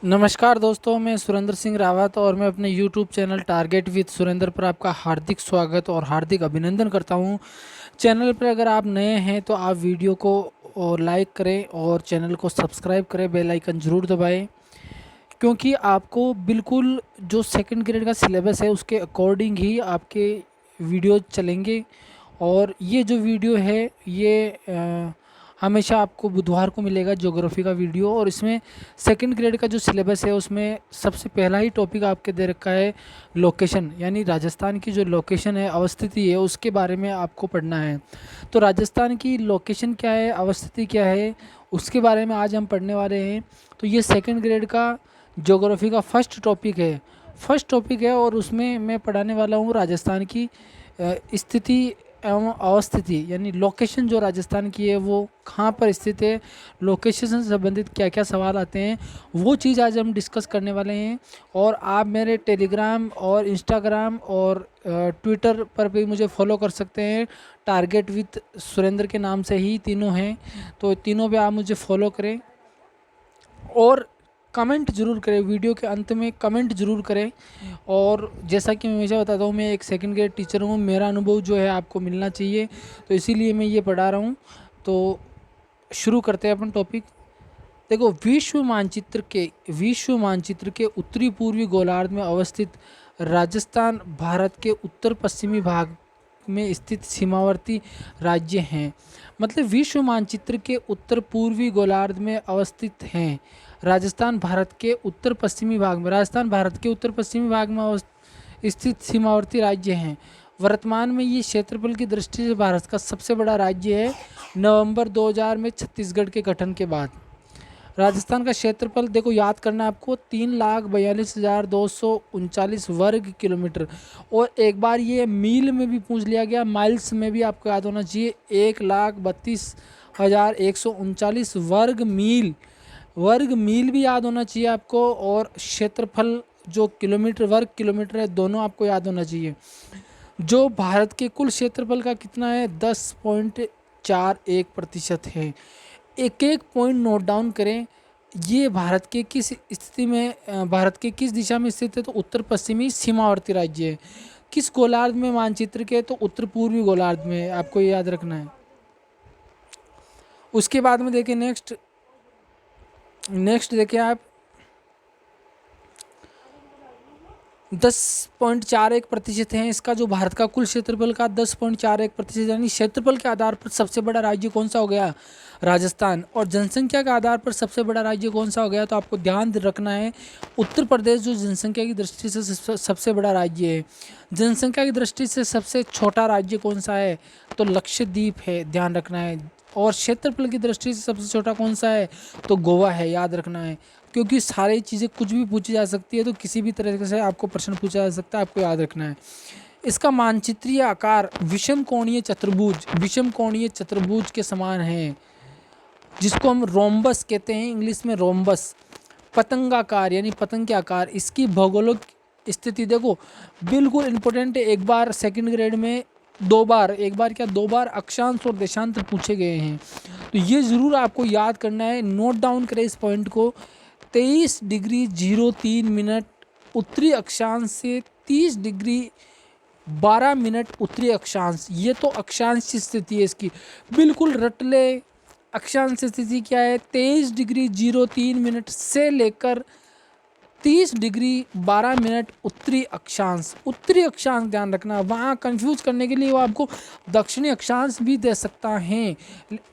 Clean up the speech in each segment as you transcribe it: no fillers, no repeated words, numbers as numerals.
नमस्कार दोस्तों, मैं सुरेंद्र सिंह रावत और मैं अपने YouTube channel target with Surendra पर आपका हार्दिक स्वागत और हार्दिक अभिनंदन करता हूं। चैनल पर अगर आप नए हैं तो आप वीडियो को और लाइक करें और चैनल को सब्सक्राइब करें, बेल आइकन ज़रूर दबाएं, क्योंकि आपको बिल्कुल जो सेकंड ग्रेड का सिलेबस है उसके अकॉर्डिंग ही आपके वीडियो चलेंगे। और ये जो वीडियो है ये हमेशा आपको बुधवार को मिलेगा, ज्योग्राफी का वीडियो। और इसमें सेकंड ग्रेड का जो सिलेबस है उसमें सबसे पहला ही टॉपिक आपके दे रखा है लोकेशन, यानी राजस्थान की जो लोकेशन है, अवस्थिति है, उसके बारे में आपको पढ़ना है। तो राजस्थान की लोकेशन क्या है, अवस्थिति क्या है, उसके बारे में आज हम पढ़ने वाले हैं। तो ये सेकंड ग्रेड का ज्योग्राफी का फर्स्ट टॉपिक है और उसमें मैं पढ़ाने वाला हूँ राजस्थान की स्थिति एवं अवस्थिति, यानी लोकेशन जो राजस्थान की है वो कहाँ पर स्थित है, लोकेशन से संबंधित क्या क्या सवाल आते हैं, वो चीज़ आज हम डिस्कस करने वाले हैं। और आप मेरे टेलीग्राम और इंस्टाग्राम और ट्विटर पर भी मुझे फॉलो कर सकते हैं। टारगेट विद सुरेंद्र के नाम से ही तीनों हैं, तो तीनों पे आप मुझे फॉलो करें और कमेंट ज़रूर करें, वीडियो के अंत में कमेंट ज़रूर करें। और जैसा कि मैं हमेशा बताता हूँ, मैं एक सेकंड ग्रेड टीचर हूँ, मेरा अनुभव जो है आपको मिलना चाहिए, तो इसीलिए मैं ये पढ़ा रहा हूँ। तो शुरू करते हैं अपन टॉपिक। देखो, विश्व मानचित्र के उत्तरी पूर्वी गोलार्ध में अवस्थित राजस्थान भारत के उत्तर पश्चिमी भाग में स्थित सीमावर्ती राज्य हैं। मतलब विश्व मानचित्र के उत्तर पूर्वी गोलार्ध में अवस्थित हैं। राजस्थान भारत के उत्तर पश्चिमी भाग में स्थित सीमावर्ती राज्य हैं। वर्तमान में ये क्षेत्रफल की दृष्टि से भारत का सबसे बड़ा राज्य है, नवंबर 2000 में छत्तीसगढ़ के गठन के बाद। राजस्थान का क्षेत्रफल देखो, याद करना है आपको, 3,42,239 वर्ग किलोमीटर। और एक बार ये मील में भी पूछ लिया गया, माइल्स में भी आपको याद होना चाहिए, 1,32,139 वर्ग मील भी याद होना चाहिए आपको। और क्षेत्रफल जो वर्ग किलोमीटर है, दोनों आपको याद होना चाहिए। जो भारत के कुल क्षेत्रफल का कितना है, 10.41% है। एक एक पॉइंट नोट डाउन करें। ये भारत के किस स्थिति में, भारत के किस दिशा में स्थित है, तो उत्तर पश्चिमी सीमावर्ती राज्य है। किस गोलार्ध में मानचित्र के, तो उत्तर पूर्वी गोलार्ध में, आपको ये याद रखना है। उसके बाद में देखिए नेक्स्ट देखिए आप, 10.41% है इसका, जो भारत का कुल क्षेत्रफल का 10.41%, यानी क्षेत्रफल के आधार पर सबसे बड़ा राज्य कौन सा हो गया, राजस्थान। और जनसंख्या के आधार पर सबसे बड़ा राज्य कौन सा हो गया, तो आपको ध्यान रखना है, उत्तर प्रदेश जो जनसंख्या की दृष्टि से सबसे बड़ा राज्य है। जनसंख्या की दृष्टि से सबसे छोटा राज्य कौन सा है, तो लक्षद्वीप है, ध्यान रखना है। और क्षेत्रफल की दृष्टि से सबसे छोटा कौन सा है, तो गोवा है, याद रखना है। क्योंकि सारी चीज़ें कुछ भी पूछी जा सकती है, तो किसी भी तरह से आपको प्रश्न पूछा जा सकता है, आपको याद रखना है। इसका मानचित्रीय आकार विषम कोणीय चतुर्भुज के समान है, जिसको हम रोम्बस कहते हैं, इंग्लिश में रोम्बस। पतंगाकार यानी पतंग के आकार। इसकी भौगोलिक स्थिति देखो, बिल्कुल इंपॉर्टेंट है। एक बार सेकंड ग्रेड में दो बार अक्षांश और देशांतर पूछे गए हैं, तो ये ज़रूर आपको याद करना है, नोट डाउन करें इस पॉइंट को। 23 डिग्री 03 मिनट उत्तरी अक्षांश से 30 डिग्री 12 मिनट उत्तरी अक्षांश, ये तो अक्षांश की स्थिति है इसकी, बिल्कुल रट ले। अक्षांश स्थिति क्या है, 23 डिग्री 03 मिनट से लेकर 30 डिग्री 12 मिनट उत्तरी अक्षांश। ध्यान रखना, वहाँ कंफ्यूज करने के लिए वो आपको दक्षिणी अक्षांश भी दे सकता है,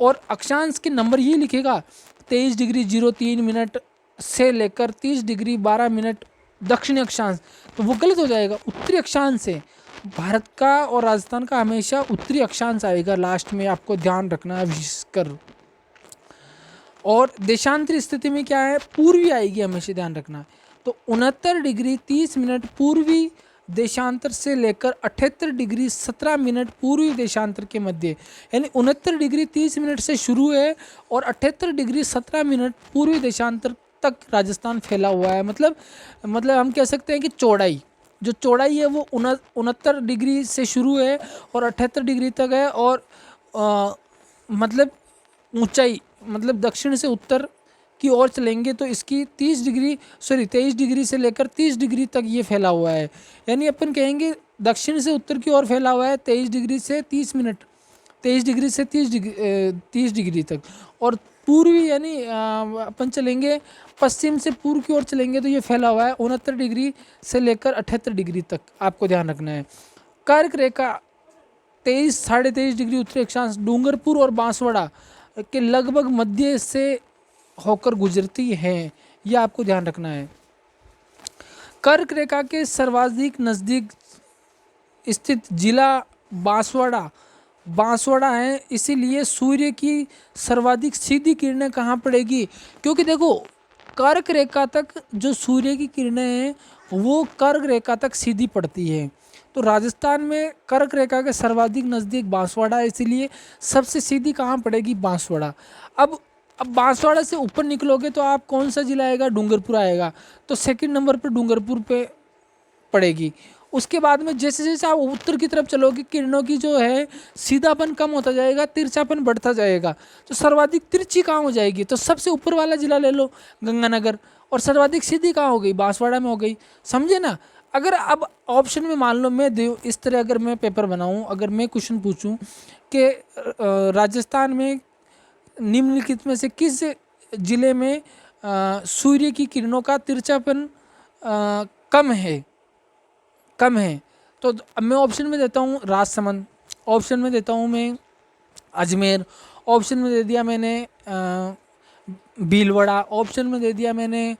और अक्षांश के नंबर ये लिखेगा 23 डिग्री 03 मिनट से लेकर 30 डिग्री 12 मिनट दक्षिणी अक्षांश, तो वो गलत हो जाएगा। उत्तरी अक्षांश से भारत का और राजस्थान का हमेशा उत्तरी अक्षांश आएगा लास्ट में, आपको ध्यान रखना है विशेषकर। और देशांतर स्थिति में क्या है, पूर्वी आएगी, हमेशा ध्यान रखना है। तो 69 डिग्री 30 मिनट पूर्वी देशांतर से लेकर 78 डिग्री 17 मिनट पूर्वी देशांतर के मध्य, यानी 69 डिग्री 30 मिनट से शुरू है और 78 डिग्री 17 मिनट पूर्वी देशांतर तक राजस्थान फैला हुआ है। मतलब हम कह सकते हैं कि जो चौड़ाई है वो 69 डिग्री से शुरू है और 78 डिग्री तक है। और मतलब ऊंचाई, मतलब दक्षिण से उत्तर की ओर चलेंगे तो इसकी 23 डिग्री से लेकर 30 डिग्री तक ये फैला हुआ है। यानी अपन कहेंगे दक्षिण से उत्तर की ओर फैला हुआ है 23 डिग्री से 30 मिनट 23 डिग्री से 30 डिग्री तक। और पूर्वी यानी अपन चलेंगे पश्चिम से पूर्व की ओर चलेंगे तो ये फैला हुआ है 69 डिग्री से लेकर 78 डिग्री तक, आपको ध्यान रखना है। कर्क रेखा 23-23.5 डिग्री उत्तरी अक्षांश डूंगरपुर और बांसवाड़ा के लगभग मध्य से होकर गुजरती है, यह आपको ध्यान रखना है। कर्क रेखा के सर्वाधिक नज़दीक स्थित जिला बांसवाड़ा है, इसीलिए सूर्य की सर्वाधिक सीधी किरणें कहाँ पड़ेगी, क्योंकि देखो कर्क रेखा तक जो सूर्य की किरणें हैं वो कर्क रेखा तक सीधी पड़ती है। तो राजस्थान में कर्क रेखा के सर्वाधिक नज़दीक बांसवाड़ा है, इसीलिए सबसे सीधी कहाँ पड़ेगी, बांसवाड़ा। अब बांसवाड़ा से ऊपर निकलोगे तो आप कौन सा जिला आएगा, डूंगरपुर आएगा, तो सेकंड नंबर पे डूंगरपुर पे पड़ेगी। उसके बाद में जैसे जैसे आप उत्तर की तरफ चलोगे किरणों की जो है सीधापन कम होता जाएगा, तिरछापन बढ़ता जाएगा, तो सर्वाधिक तिरछी कहाँ हो जाएगी, तो सबसे ऊपर वाला जिला ले लो गंगानगर, और सर्वाधिक सीधी कहाँ हो गई, बांसवाड़ा में हो गई, समझे ना। अगर अब ऑप्शन में मान लो मैं दे इस तरह अगर मैं पेपर बनाऊं, अगर मैं क्वेश्चन पूछूं कि राजस्थान में निम्नलिखित में से किस जिले में सूर्य की किरणों का तिरछापन कम है, तो अब मैं ऑप्शन में देता हूँ राजसमंद, ऑप्शन में देता हूँ मैं अजमेर, ऑप्शन में दे दिया मैंने भीलवाड़ा, ऑप्शन में दे दिया मैंने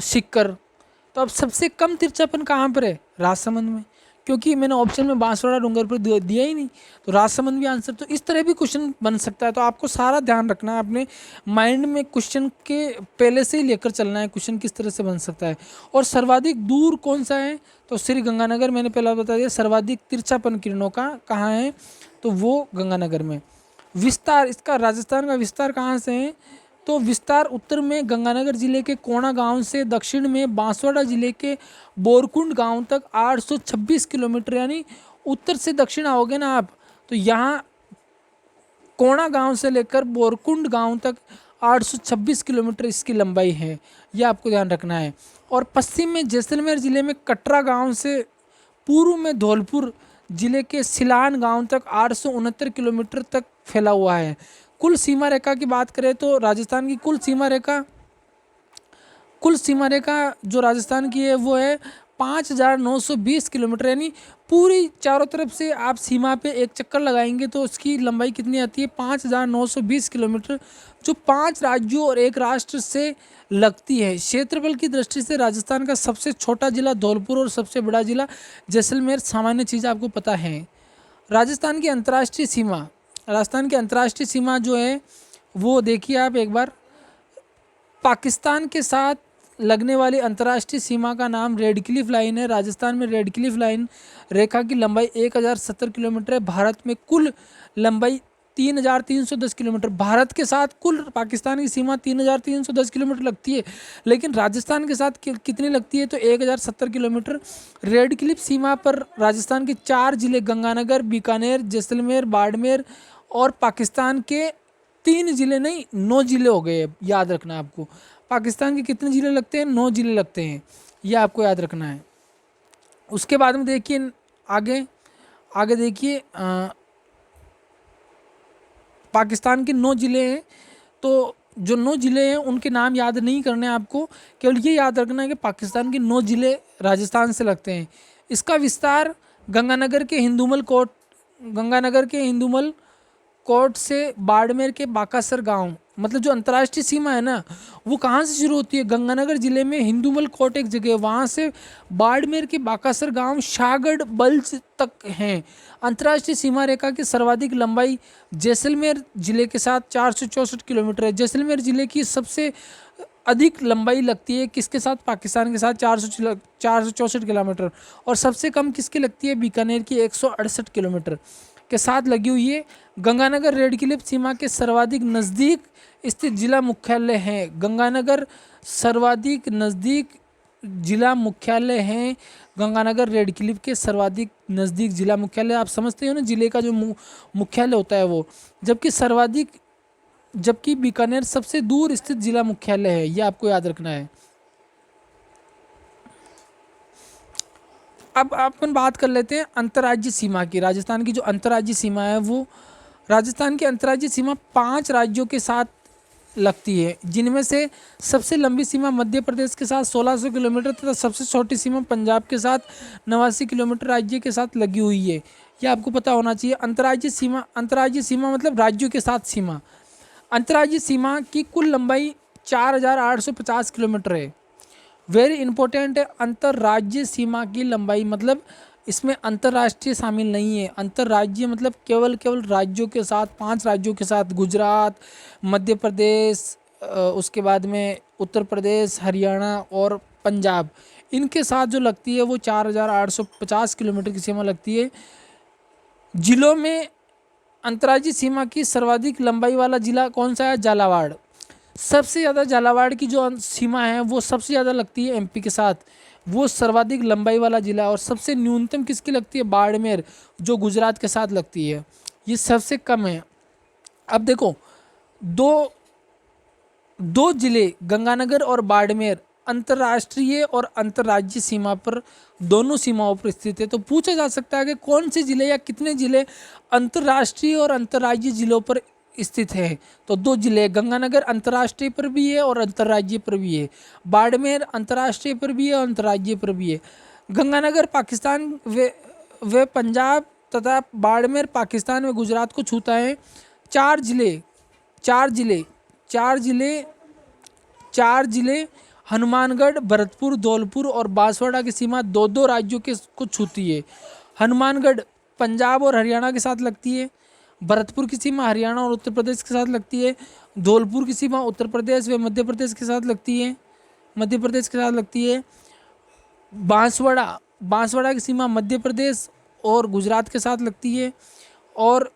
सीकर। तो अब सबसे कम तिरछापन कहाँ पर है, राजसमंद में, क्योंकि मैंने ऑप्शन में बांसवाड़ा डूंगरपुर दिया ही नहीं, तो राजसमंद भी आंसर। तो इस तरह भी क्वेश्चन बन सकता है, तो आपको सारा ध्यान रखना है, अपने माइंड में क्वेश्चन के पहले से ही लेकर चलना है, क्वेश्चन किस तरह से बन सकता है। और सर्वाधिक दूर कौन सा है, तो श्री गंगानगर, मैंने पहला बता दिया। सर्वाधिक तिरछापन किरणों का कहाँ है, तो वो गंगानगर में। विस्तार, इसका राजस्थान का विस्तार कहाँ से है, तो विस्तार उत्तर में गंगानगर जिले के कोणा गांव से दक्षिण में बांसवाड़ा जिले के बोरकुंड गांव तक 826 किलोमीटर, यानी उत्तर से दक्षिण आओगे ना आप, तो यहाँ कोणा गांव से लेकर बोरकुंड गांव तक 826 किलोमीटर इसकी लंबाई है, यह आपको ध्यान रखना है। और पश्चिम में जैसलमेर जिले में कटरा गांव से पूर्व में धौलपुर जिले के सिलान गांव तक 869 किलोमीटर तक फैला हुआ है। कुल सीमा रेखा की बात करें तो राजस्थान की कुल सीमा रेखा जो राजस्थान की है वो है 5,920 किलोमीटर, यानी पूरी चारों तरफ से आप सीमा पे एक चक्कर लगाएंगे तो उसकी लंबाई कितनी आती है, 5,920 किलोमीटर, जो 5 राज्यों और एक राष्ट्र से लगती है। क्षेत्रफल की दृष्टि से राजस्थान का सबसे छोटा जिला धौलपुर और सबसे बड़ा जिला जैसलमेर, सामान्य चीज़ आपको पता है। राजस्थान की अंतर्राष्ट्रीय सीमा जो है वो देखिए आप एक बार, पाकिस्तान के साथ लगने वाली अंतर्राष्ट्रीय सीमा का नाम रेड क्लिफ लाइन है। राजस्थान में रेड क्लिफ लाइन रेखा की लंबाई 1070 किलोमीटर है। भारत में कुल लंबाई 3,310 किलोमीटर, भारत के साथ कुल पाकिस्तान की सीमा 3,310 किलोमीटर लगती है, लेकिन राजस्थान के साथ कितनी लगती है, तो 1070 किलोमीटर। रेड क्लिफ सीमा पर राजस्थान के 4 जिले गंगानगर, बीकानेर, जैसलमेर, बाड़मेर और पाकिस्तान के 3 जिले नहीं 9 जिले हो गए, याद रखना है आपको। पाकिस्तान के कितने ज़िले लगते हैं, 9 ज़िले लगते हैं, यह आपको याद रखना है। उसके बाद में देखिए आगे देखिए पाकिस्तान के 9 ज़िले हैं, तो जो 9 ज़िले हैं उनके नाम याद नहीं करने आपको, केवल ये याद रखना है कि पाकिस्तान के 9 ज़िले राजस्थान से लगते हैं। इसका विस्तार गंगानगर के हिंदूमल कोट से बाड़मेर के बाकासर गांव, मतलब जो अंतर्राष्ट्रीय सीमा है ना वो कहाँ से शुरू होती है, गंगानगर जिले में हिंदूमल कोट एक जगह, वहाँ से बाड़मेर के बाकासर गांव शाहगढ़ बल्ज तक हैं। अंतर्राष्ट्रीय सीमा रेखा की सर्वाधिक लंबाई जैसलमेर जिले के साथ 464 किलोमीटर है। जैसलमेर जिले की सबसे अधिक लंबाई लगती है किसके साथ, पाकिस्तान के साथ 464 किलोमीटर, और सबसे कम किसकी लगती है, बीकानेर की 168 किलोमीटर के साथ लगी हुई है। गंगानगर रेड क्लिफ सीमा के सर्वाधिक नज़दीक स्थित जिला मुख्यालय है। गंगानगर सर्वाधिक नज़दीक जिला मुख्यालय है। गंगानगर रेड क्लिफ के सर्वाधिक नज़दीक जिला मुख्यालय, आप समझते हो ना, जिले का जो मुख्यालय होता है वो, जबकि सर्वाधिक जबकि बीकानेर सबसे दूर स्थित जिला मुख्यालय है, ये आपको याद रखना है। अब अपन बात कर लेते हैं अंतर्राज्यीय सीमा की। राजस्थान की जो अंतर्राज्यीय सीमा है, वो राजस्थान की अंतर्राज्यीय सीमा 5 राज्यों के साथ लगती है, जिनमें से सबसे लंबी सीमा मध्य प्रदेश के साथ 1600 किलोमीटर तथा सबसे छोटी सीमा पंजाब के साथ 89 किलोमीटर राज्य के साथ लगी हुई है। ये आपको पता होना चाहिए। अंतर्राज्यीय सीमा मतलब राज्यों के साथ सीमा। अंतर्राज्यीय सीमा की कुल लंबाई 4850 किलोमीटर है। वेरी इंपॉर्टेंट है, अंतर्राज्यीय सीमा की लंबाई मतलब इसमें अंतर्राष्ट्रीय शामिल नहीं है। अंतर्राज्यीय मतलब केवल राज्यों के साथ, 5 राज्यों के साथ, गुजरात, मध्य प्रदेश, उसके बाद में उत्तर प्रदेश, हरियाणा और पंजाब, इनके साथ जो लगती है वो 4850 किलोमीटर की सीमा लगती है। जिलों में अंतर्राज्यीय सीमा की सर्वाधिक लंबाई वाला जिला कौन सा है? झालावाड़। सबसे ज़्यादा झालावाड़ की जो सीमा है वो सबसे ज़्यादा लगती है एमपी के साथ, वो सर्वाधिक लंबाई वाला जिला है। और सबसे न्यूनतम किसकी लगती है? बाड़मेर, जो गुजरात के साथ लगती है, ये सबसे कम है। अब देखो, दो दो जिले गंगानगर और बाड़मेर अंतर्राष्ट्रीय और अंतर्राज्यीय सीमा पर, दोनों सीमाओं पर स्थित है। तो पूछा जा सकता है कि कौन से जिले या कितने जिले अंतर्राष्ट्रीय और अंतर्राज्यीय जिलों पर स्थित है। तो 2 जिले, गंगानगर अंतर्राष्ट्रीय पर भी है और अंतर्राज्यीय पर भी है। बाड़मेर अंतर्राष्ट्रीय पर भी है और अंतर्राज्यीय पर भी है। गंगानगर पाकिस्तान व पंजाब तथा बाड़मेर पाकिस्तान व गुजरात को छूता है। 4 जिले चार जिले चार जिले चार जिले हनुमानगढ़, भरतपुर, धौलपुर और बांसवाड़ा की सीमा 2-2 राज्यों के को छूती है। हनुमानगढ़ पंजाब और हरियाणा के साथ लगती है। भरतपुर की सीमा हरियाणा और उत्तर प्रदेश के साथ लगती है। धौलपुर की सीमा उत्तर प्रदेश व मध्य प्रदेश के साथ लगती है। बांसवाड़ा बांसवाड़ा की सीमा मध्य प्रदेश और गुजरात के साथ लगती है। और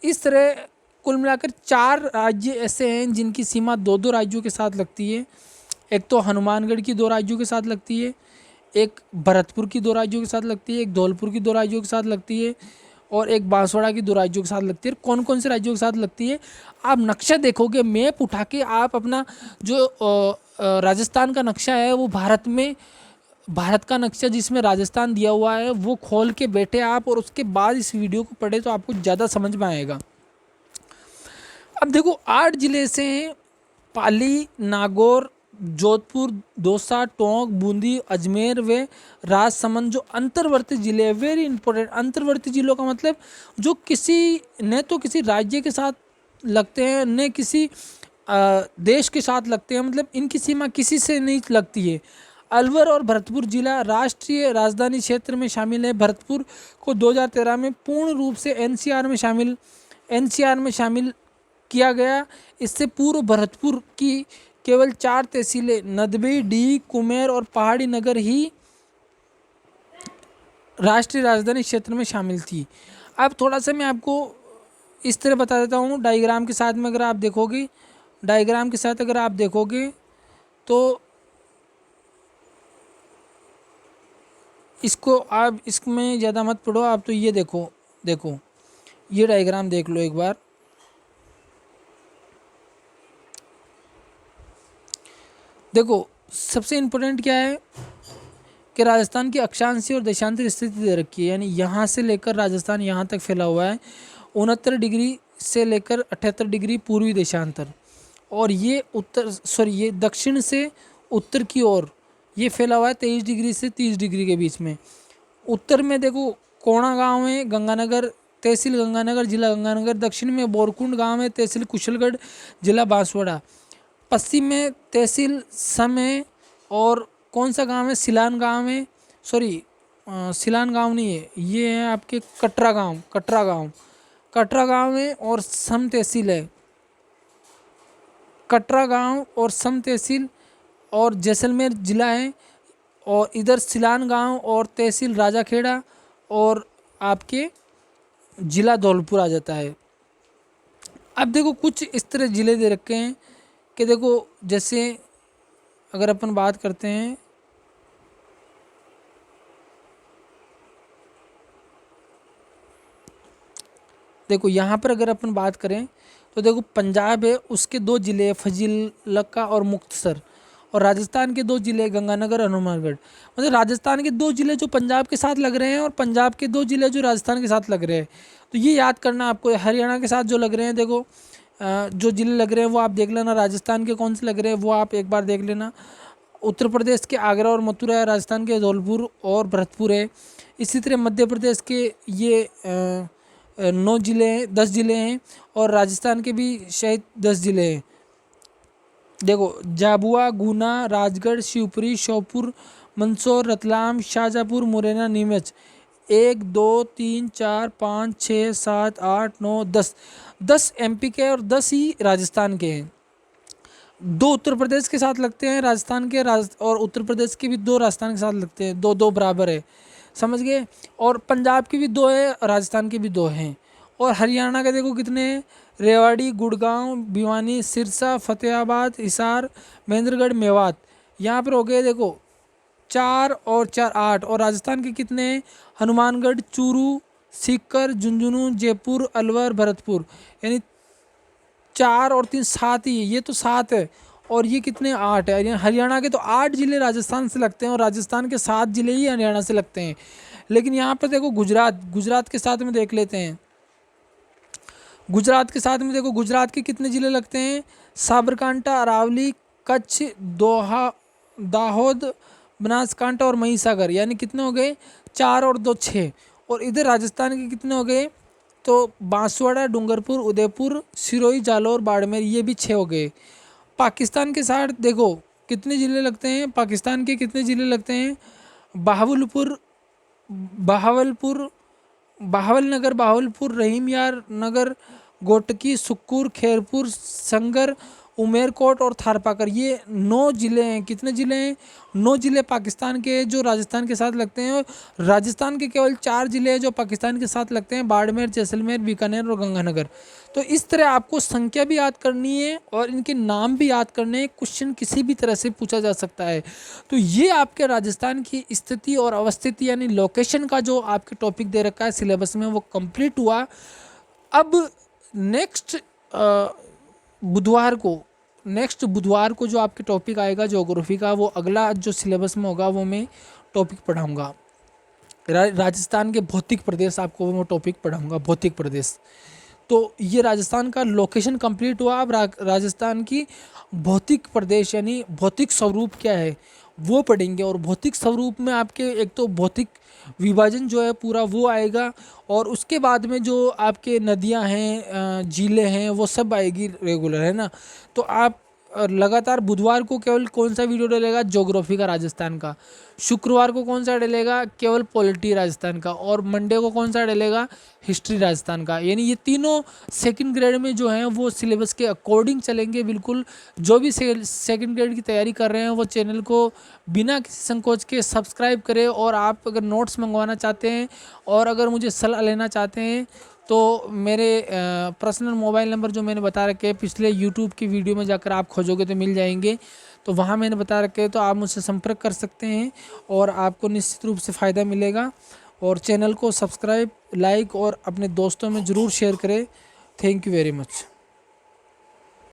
इस तरह कुल मिलाकर 4 राज्य ऐसे हैं जिनकी सीमा 2-2 राज्यों के साथ लगती है। एक तो हनुमानगढ़ की 2 राज्यों के साथ लगती है, एक भरतपुर की 2 राज्यों के साथ लगती है, एक धौलपुर की 2 राज्यों के साथ लगती है और एक बांसवाड़ा की 2 राज्यों के साथ लगती है। कौन कौन से राज्यों के साथ लगती है? आप नक्शा देखोगे, मैप उठा के आप अपना जो राजस्थान का नक्शा है, वो भारत का नक्शा जिसमें राजस्थान दिया हुआ है, वो खोल के बैठे आप और उसके बाद इस वीडियो को पढ़े तो आपको ज़्यादा समझ में आएगा। अब देखो, 8 जिले से पाली, नागौर, जोधपुर, दौसा, टोंक, बूंदी, अजमेर व राजसमंद जो अंतर्वर्ती जिले हैं। वेरी इंपॉर्टेंट, अंतर्वर्ती जिलों का मतलब जो न तो किसी राज्य के साथ लगते हैं, न किसी देश के साथ लगते हैं, मतलब इनकी सीमा किसी से नहीं लगती है। अलवर और भरतपुर जिला राष्ट्रीय राजधानी क्षेत्र में शामिल है। भरतपुर को 2013 में पूर्ण रूप से एनसीआर में शामिल किया गया। इससे पूर्व भरतपुर की केवल 4 तहसीलें नदबी, डी, कुमेर और पहाड़ी नगर ही राष्ट्रीय राजधानी क्षेत्र में शामिल थी। अब थोड़ा सा मैं आपको इस तरह बता देता हूँ, डायग्राम के साथ में अगर आप देखोगे तो इसमें ज़्यादा मत पढ़ो आप, तो ये देखो ये डायग्राम देख लो एक बार। देखो, सबसे इम्पोर्टेंट क्या है कि राजस्थान की अक्षांशीय और देशांतर स्थिति दे रखी है, यानी यहाँ से लेकर राजस्थान यहाँ तक फैला हुआ है। 69 डिग्री से लेकर 78 डिग्री पूर्वी देशांतर, और ये दक्षिण से उत्तर की ओर ये फैला हुआ है 23 डिग्री से 30 डिग्री के बीच में। उत्तर में देखो कोणा गांव है, गंगानगर तहसील गंगानगर, जिला गंगानगर। दक्षिण में बोरकुंड गांव है, तहसील कुशलगढ़, जिला बांसवाड़ा। पश्चिम में तहसील सम है, और कौन सा गांव है? सिलान गांव है। सिलान गांव नहीं है, ये है आपके कटरा गांव है और सम तहसील है। कटरा गांव और सम तहसील और जैसलमेर जिला है। और इधर सिलान गांव और तहसील राजाखेड़ा और आपके जिला धौलपुर आ जाता है। अब देखो, कुछ इस तरह ज़िले दे रखे हैं कि देखो, जैसे अगर अपन बात करते हैं देखो यहाँ पर अगर अपन बात करें तो देखो पंजाब है, उसके 2 ज़िले फजीलका और मुक्तसर, और राजस्थान के 2 ज़िले गंगानगर हनुमानगढ़। मतलब राजस्थान के 2 ज़िले जो पंजाब के साथ लग रहे हैं और पंजाब के 2 ज़िले जो राजस्थान के साथ लग रहे हैं। तो ये याद करना आपको। हरियाणा के साथ जो लग रहे हैं, देखो जो ज़िले लग रहे हैं वो आप देख लेना। राजस्थान के कौन से लग रहे हैं वो आप एक बार देख लेना। उत्तर प्रदेश के आगरा और मथुरा है, राजस्थान के धौलपुर और भरतपुर है। इसी तरह मध्य प्रदेश के ये 9 ज़िले हैं, 10 ज़िले हैं, और राजस्थान के भी शायद 10 ज़िले हैं। देखो झाबुआ, गुना, राजगढ़, शिवपुरी, श्योपुर, मंदसौर, रतलाम, शाहजहाँपुर, मुरैना, नीमच। 1 2 3 4 5 6 7 8 9 10 MP के और 10 ही राजस्थान के हैं। 2 उत्तर प्रदेश के साथ लगते हैं राजस्थान के, और उत्तर प्रदेश के भी 2 राजस्थान के साथ लगते हैं। 2 बराबर है, समझ गए। और पंजाब के भी 2 है, राजस्थान के भी 2 हैं। और हरियाणा के देखो कितने हैं, रेवाड़ी, गुड़गांव, भिवानी, सिरसा, फतेहाबाद, हिसार, महेंद्रगढ़, मेवात। यहाँ पर हो गए देखो 4 और 4 8। और राजस्थान के कितने हैं, हनुमानगढ़, चूरू, सीकर, झुंझुनू, जयपुर, अलवर, भरतपुर। यानी 4 और 3 7 ही है, ये तो 7 है, और ये कितने 8 है। हरियाणा के तो 8 ज़िले राजस्थान से लगते हैं और राजस्थान के 7 ज़िले ही हरियाणा से लगते हैं। लेकिन यहाँ पर देखो गुजरात के साथ में देख लेते हैं। गुजरात के साथ में देखो गुजरात के कितने ज़िले लगते हैं, साबरकांठा, अरावली, कच्छ, दाहोद, बनासकांठा और महिसागर। यानी कितने हो गए, 4 और 2 6। और इधर राजस्थान के कितने हो गए, तो बांसवाड़ा, डूंगरपुर, उदयपुर, सिरोही, जालौर, बाड़मेर, ये भी 6 हो गए। पाकिस्तान के साथ देखो कितने ज़िले लगते हैं, पाकिस्तान के कितने ज़िले लगते हैं, बहावलनगर, बहावलपुर, रहीमयार नगर, गोटकी, सुक्कुर, खैरपुर, संगर, उमेरकोट और थारपाकर। ये 9 ज़िले हैं। कितने ज़िले हैं, 9 ज़िले पाकिस्तान के जो राजस्थान के साथ लगते हैं। और राजस्थान के केवल 4 ज़िले हैं जो पाकिस्तान के साथ लगते हैं, बाड़मेर, जैसलमेर, बीकानेर और गंगानगर। तो इस तरह आपको संख्या भी याद करनी है और इनके नाम भी याद करने हैं। क्वेश्चन किसी भी तरह से पूछा जा सकता है। तो ये आपके राजस्थान की स्थिति और अवस्थिति यानी लोकेशन का जो आपके टॉपिक दे रखा है सिलेबस में, वो कंप्लीट हुआ। अब नेक्स्ट बुधवार को जो आपके टॉपिक आएगा ज्योग्राफी का, वो अगला जो सिलेबस में होगा वो मैं टॉपिक पढ़ाऊँगा। राजस्थान के भौतिक प्रदेश आपको वो टॉपिक पढ़ाऊँगा, भौतिक प्रदेश। तो ये राजस्थान का लोकेशन कंप्लीट हुआ। अब राजस्थान की भौतिक प्रदेश यानी भौतिक स्वरूप क्या है वो पढ़ेंगे। और भौतिक स्वरूप में आपके एक तो भौतिक विभाजन जो है पूरा वो आएगा, और उसके बाद में जो आपके नदियां हैं, झीलें हैं, वो सब आएगी रेगुलर, है ना। तो आप लगातार बुधवार को केवल कौन सा वीडियो डलेगा, ज्योग्राफी का राजस्थान का। शुक्रवार को कौन सा डलेगा, केवल पॉलिटी राजस्थान का। और मंडे को कौन सा डलेगा, हिस्ट्री राजस्थान का। यानी ये तीनों सेकंड ग्रेड में जो हैं वो सिलेबस के अकॉर्डिंग चलेंगे बिल्कुल। जो भी सेकंड ग्रेड की तैयारी कर रहे हैं वो चैनल को बिना किसी संकोच के सब्सक्राइब करें। और आप अगर नोट्स मंगवाना चाहते हैं और अगर मुझे सलाह लेना चाहते हैं तो मेरे पर्सनल मोबाइल नंबर जो मैंने बता रखे हैं, पिछले यूट्यूब की वीडियो में जाकर आप खोजोगे तो मिल जाएंगे। तो वहाँ मैंने बता रखे हैं, तो आप मुझसे संपर्क कर सकते हैं और आपको निश्चित रूप से फ़ायदा मिलेगा। और चैनल को सब्सक्राइब, लाइक और अपने दोस्तों में ज़रूर शेयर करें। Thank you very much.